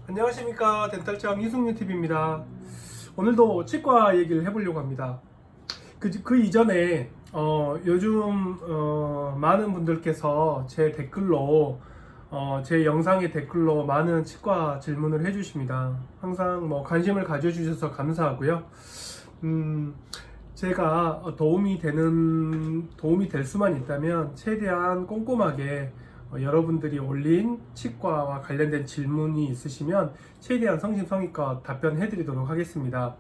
안녕하십니까, 덴탈청 이승윤TV입니다. 오늘도 치과 얘기를 해보려고 합니다. 그 이전에 요즘 많은 분들께서 제 댓글로 제 영상의 댓글로 많은 치과 질문을 해주십니다. 항상 관심을 가져주셔서 감사하고요. 제가 도움이 될 수만 있다면 최대한 꼼꼼하게 여러분들이 올린 치과와 관련된 질문이 있으시면 최대한 성심성의껏 답변해 드리도록 하겠습니다.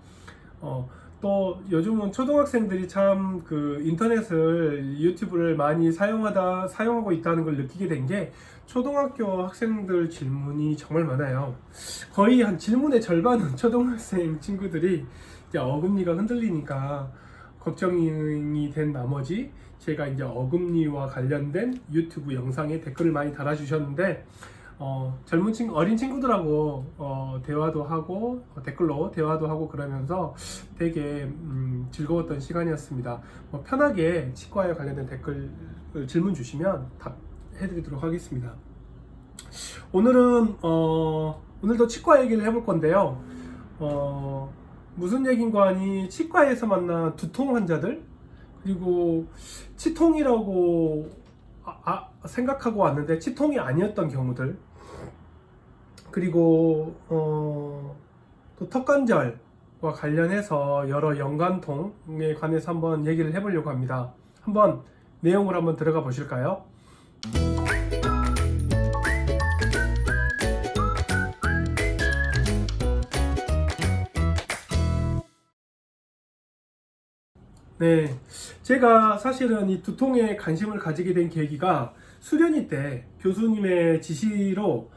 또 요즘은 초등학생들이 참 인터넷을, 유튜브를 많이 사용하고 있다는 걸 느끼게 된 게 초등학교 학생들 질문이 정말 많아요. 거의 한 질문의 절반은 초등학생 친구들이 이제 어금니가 흔들리니까 걱정이 된 나머지 제가 이제 어금니와 관련된 유튜브 영상에 댓글을 많이 달아주셨는데 어린 친구들하고 대화도 하고 댓글로 대화도 하고 그러면서 되게 즐거웠던 시간이었습니다. 편하게 치과에 관련된 댓글 질문 주시면 답해드리도록 하겠습니다. 오늘도 치과 얘기를 해볼 건데요. 무슨 얘긴가 하니 치과에서 만난 두통 환자들, 그리고 치통이라고 생각하고 왔는데 치통이 아니었던 경우들, 그리고 또 턱관절과 관련해서 여러 연관통에 관해서 한번 얘기를 해보려고 합니다. 한번 내용을 한번 들어가 보실까요? 네, 제가 사실은 이 두통에 관심을 가지게 된 계기가 수련회 때 교수님의 지시로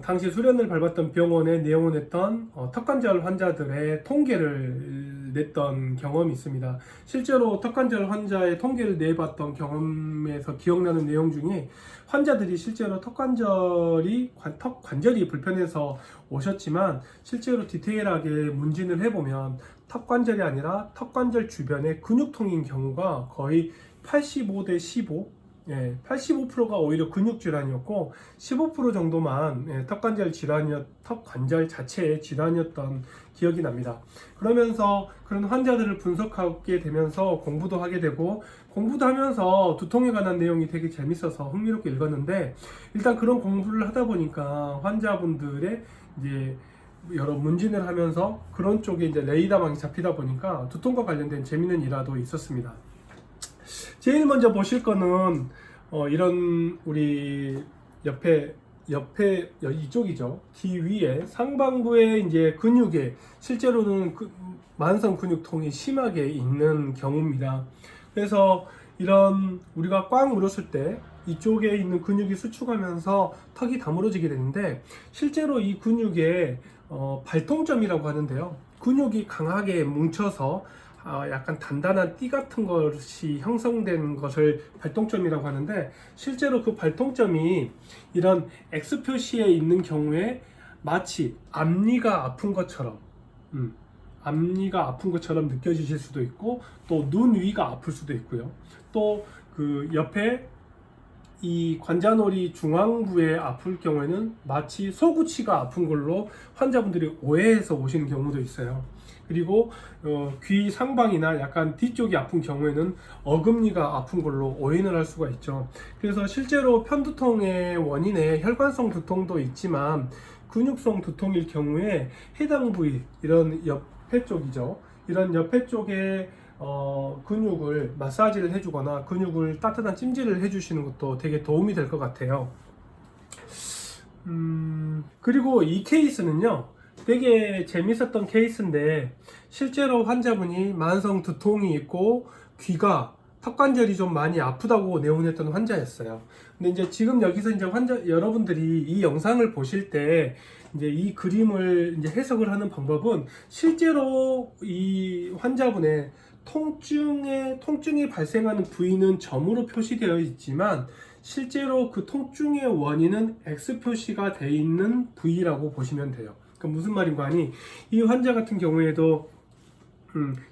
당시 수련을 밟았던 병원에 내원했던 턱관절 환자들의 통계를 냈던 경험이 있습니다. 실제로 턱관절 환자의 통계를 내봤던 경험에서 기억나는 내용 중에 환자들이 실제로 턱관절이 불편해서 오셨지만 실제로 디테일하게 문진을 해보면 턱관절이 아니라 턱관절 주변의 근육통인 경우가 거의 85대 15, 85%가 오히려 근육 질환이었고 15% 정도만 턱관절 자체의 질환이었던 기억이 납니다. 그러면서 그런 환자들을 분석하게 되면서 공부도 하게 되고, 공부도 하면서 두통에 관한 내용이 되게 재밌어서 흥미롭게 읽었는데, 일단 그런 공부를 하다 보니까 환자분들의 이제 여러 문진을 하면서 그런 쪽에 이제 레이더망이 잡히다 보니까 두통과 관련된 재밌는 일화도 있었습니다. 제일 먼저 보실 거는 이런 우리 옆에 이쪽이죠. 귀 위에 상반부에 이제 근육에 실제로는 만성 근육통이 심하게 있는 경우입니다. 그래서 이런 우리가 꽉 물었을 때 이쪽에 있는 근육이 수축하면서 턱이 다물어지게 되는데, 실제로 이 근육에 발통점이라고 하는데요. 근육이 강하게 뭉쳐서 약간 단단한 띠 같은 것이 형성된 것을 발통점이라고 하는데, 실제로 그 발통점이 이런 X 표시에 있는 경우에 마치 앞니가 아픈 것처럼 느껴지실 수도 있고, 또 눈 위가 아플 수도 있고요. 또 그 옆에 이 관자놀이 중앙부에 아플 경우에는 마치 소구치가 아픈 걸로 환자분들이 오해해서 오시는 경우도 있어요. 그리고 귀 상방이나 약간 뒤쪽이 아픈 경우에는 어금니가 아픈 걸로 오인을 할 수가 있죠. 그래서 실제로 편두통의 원인에 혈관성 두통도 있지만 근육성 두통일 경우에 해당 부위, 이런 옆에 쪽이죠. 이런 옆에 쪽에 근육을 마사지를 해주거나 근육을 따뜻한 찜질을 해주시는 것도 되게 도움이 될 것 같아요. 그리고 이 케이스는요, 되게 재밌었던 케이스인데, 실제로 환자분이 만성 두통이 있고 귀가 턱관절이 좀 많이 아프다고 내원했던 환자였어요. 근데 이제 지금 여기서 이제 여러분들이 이 영상을 보실 때 이제 이 그림을 이제 해석을 하는 방법은, 실제로 이 환자분의 통증이 발생하는 부위는 점으로 표시되어 있지만 실제로 그 통증의 원인은 X 표시가 되어 있는 부위라고 보시면 돼요. 그러니까 무슨 말인가 하니, 이 환자 같은 경우에도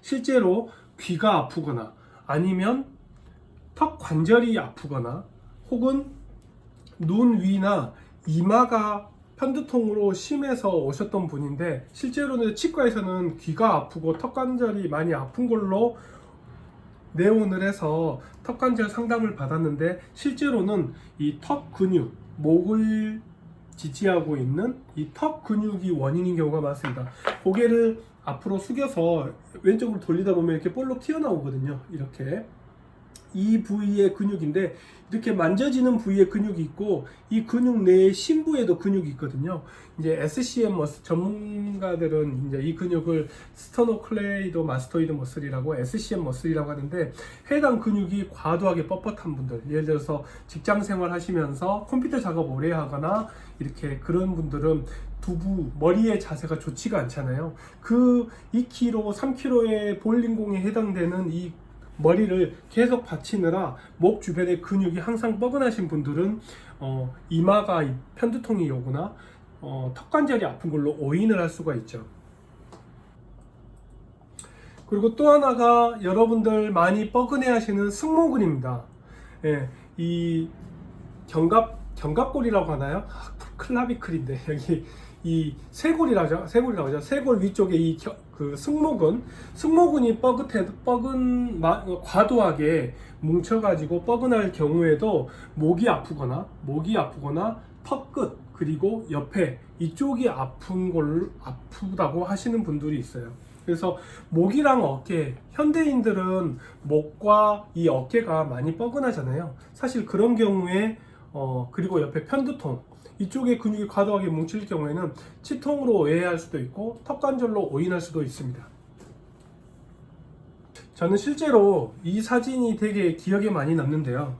실제로 귀가 아프거나 아니면 턱 관절이 아프거나 혹은 눈 위나 이마가 편두통으로 심해서 오셨던 분인데, 실제로는 치과에서는 귀가 아프고 턱관절이 많이 아픈 걸로 내원을 해서 턱관절 상담을 받았는데, 실제로는 이 턱 근육, 목을 지지하고 있는 이 턱 근육이 원인인 경우가 많습니다. 고개를 앞으로 숙여서 왼쪽으로 돌리다 보면 이렇게 볼록 튀어나오거든요. 이렇게 이 부위의 근육인데, 이렇게 만져지는 부위의 근육이 있고, 이 근육 내에 심부에도 근육이 있거든요. 이제 SCM 머슬 전문가들은 이제 이 근육을 스터노클레이도 마스토이드 머슬이라고 SCM 머슬이라고 하는데, 해당 근육이 과도하게 뻣뻣한 분들, 예를 들어서 직장 생활 하시면서 컴퓨터 작업 오래 하거나 이렇게 그런 분들은 두부, 머리의 자세가 좋지가 않잖아요. 그 2kg, 3kg의 볼링공에 해당되는 이 머리를 계속 받치느라 목 주변의 근육이 항상 뻐근하신 분들은 이마가 편두통이 오거나 턱관절이 아픈 걸로 오인을 할 수가 있죠. 그리고 또 하나가 여러분들 많이 뻐근해 하시는 승모근입니다. 예, 이 견갑골이라고 하나요? 클라비클인데 여기 이 쇄골이라고 하죠. 쇄골 위쪽에 그 승모근이 과도하게 뭉쳐가지고 뻐근할 경우에도 목이 아프거나 턱 끝 그리고 옆에 이쪽이 아프다고 하시는 분들이 있어요. 그래서 목이랑 어깨, 현대인들은 목과 이 어깨가 많이 뻐근하잖아요. 사실 그런 경우에 그리고 옆에 편두통, 이쪽에 근육이 과도하게 뭉칠 경우에는 치통으로 오해할 수도 있고 턱관절로 오인할 수도 있습니다. 저는 실제로 이 사진이 되게 기억에 많이 남는데요.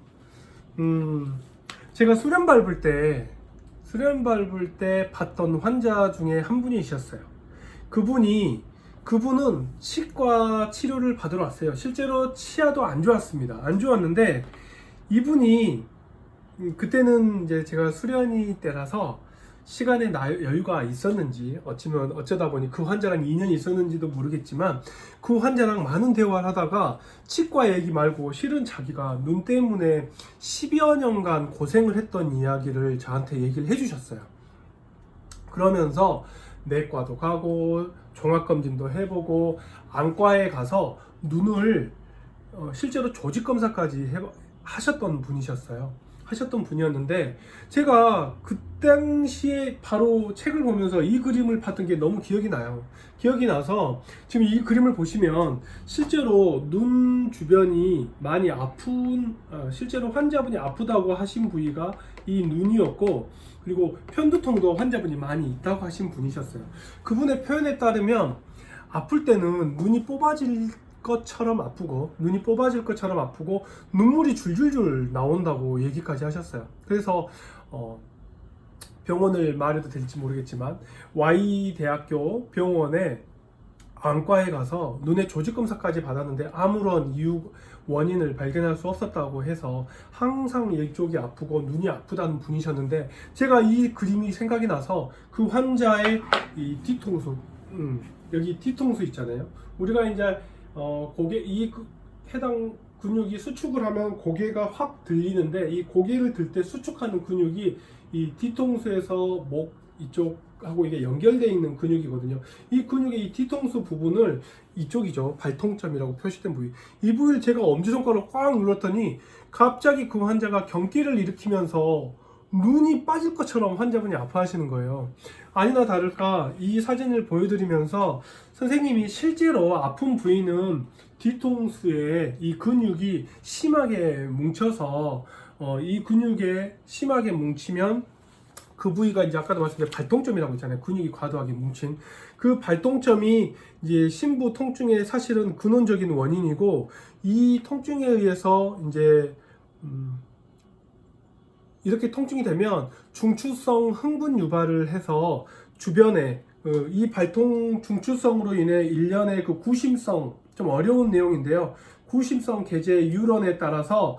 제가 수련 밟을 때 봤던 환자 중에 한 분이셨어요. 그분은 치과 치료를 받으러 왔어요. 실제로 치아도 안 좋았습니다. 안 좋았는데 이분이 그때는 이제 제가 수련이 때라서 시간에 여유가 있었는지 어쩌다 보니 그 환자랑 인연이 있었는지도 모르겠지만, 그 환자랑 많은 대화를 하다가 치과 얘기 말고 실은 자기가 눈 때문에 10여 년간 고생을 했던 이야기를 저한테 얘기를 해주셨어요. 그러면서 내과도 가고 종합검진도 해보고 안과에 가서 눈을 실제로 조직검사까지 하셨던 분이었는데, 제가 그 당시에 바로 책을 보면서 이 그림을 봤던 게 너무 기억이 나서 지금 이 그림을 보시면 실제로 눈 주변이 많이 실제로 환자분이 아프다고 하신 부위가 이 눈이었고, 그리고 편두통도 환자분이 많이 있다고 하신 분이셨어요. 그분의 표현에 따르면 아플 때는 눈이 뽑아질 것처럼 아프고 눈물이 줄줄줄 나온다고 얘기까지 하셨어요. 그래서 병원을 말해도 될지 모르겠지만 Y대학교 병원에 안과에 가서 눈의 조직검사까지 받았는데 아무런 원인을 발견할 수 없었다고 해서 항상 이쪽이 아프고 눈이 아프다는 분이셨는데, 제가 이 그림이 생각이 나서 그 환자의 이 뒤통수, 여기 뒤통수 있잖아요. 우리가 이제 해당 근육이 수축을 하면 고개가 확 들리는데, 이 고개를 들 때 수축하는 근육이 이 뒤통수에서 목 이쪽하고 이게 연결되어 있는 근육이거든요. 이 근육의 이 뒤통수 부분을, 이쪽이죠, 발통점이라고 표시된 부위, 이 부위를 제가 엄지손가락으로 꽉 눌렀더니 갑자기 그 환자가 경기를 일으키면서 눈이 빠질 것처럼 환자분이 아파하시는 거예요. 아니나 다를까 이 사진을 보여드리면서 선생님이 실제로 아픈 부위는 뒤통수에 이 근육이 심하게 뭉쳐서 이 근육에 심하게 뭉치면 그 부위가 이제 아까도 말씀드린 발통점이라고 있잖아요. 근육이 과도하게 뭉친 그 발통점이 이제 심부 통증의 사실은 근원적인 원인이고, 이 통증에 의해서 이제 이렇게 통증이 되면 중추성 흥분 유발을 해서 주변에 이 발통 중추성으로 인해 일련의 그 구심성, 좀 어려운 내용인데요, 구심성 계제 유런에 따라서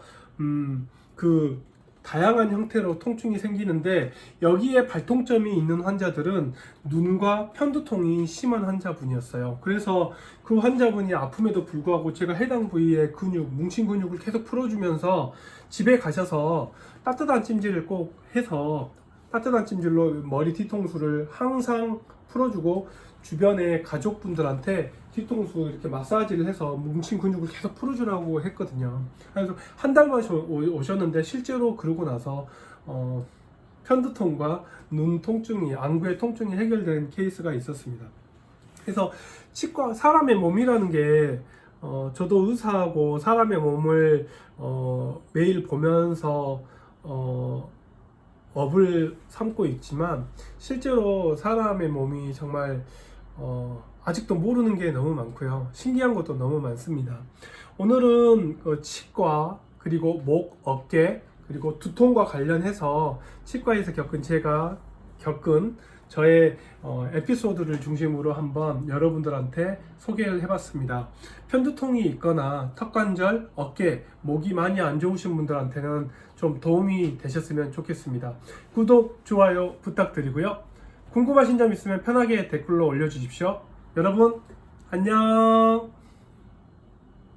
그 다양한 형태로 통증이 생기는데, 여기에 발통점이 있는 환자들은 눈과 편두통이 심한 환자분이었어요. 그래서 그 환자분이 아픔에도 불구하고 제가 해당 부위의 뭉친 근육을 계속 풀어주면서 집에 가셔서 따뜻한 찜질을 꼭 해서 따뜻한 찜질로 머리 뒤통수를 항상 풀어주고 주변에 가족분들한테 뒤통수 이렇게 마사지를 해서 뭉친 근육을 계속 풀어주라고 했거든요. 그래서 한 달만 오셨는데 실제로 그러고 나서 편두통과 눈 통증이, 안구의 통증이 해결된 케이스가 있었습니다. 그래서 치과, 사람의 몸이라는 게 저도 의사하고 사람의 몸을 매일 보면서 업을 삼고 있지만 실제로 사람의 몸이 정말 아직도 모르는 게 너무 많고요. 신기한 것도 너무 많습니다. 오늘은 치과, 그리고 목, 어깨, 그리고 두통과 관련해서 치과에서 제가 겪은 저의 에피소드를 중심으로 한번 여러분들한테 소개를 해봤습니다. 편두통이 있거나 턱관절, 어깨, 목이 많이 안 좋으신 분들한테는 좀 도움이 되셨으면 좋겠습니다. 구독, 좋아요 부탁드리고요. 궁금하신 점 있으면 편하게 댓글로 올려주십시오. 여러분 안녕.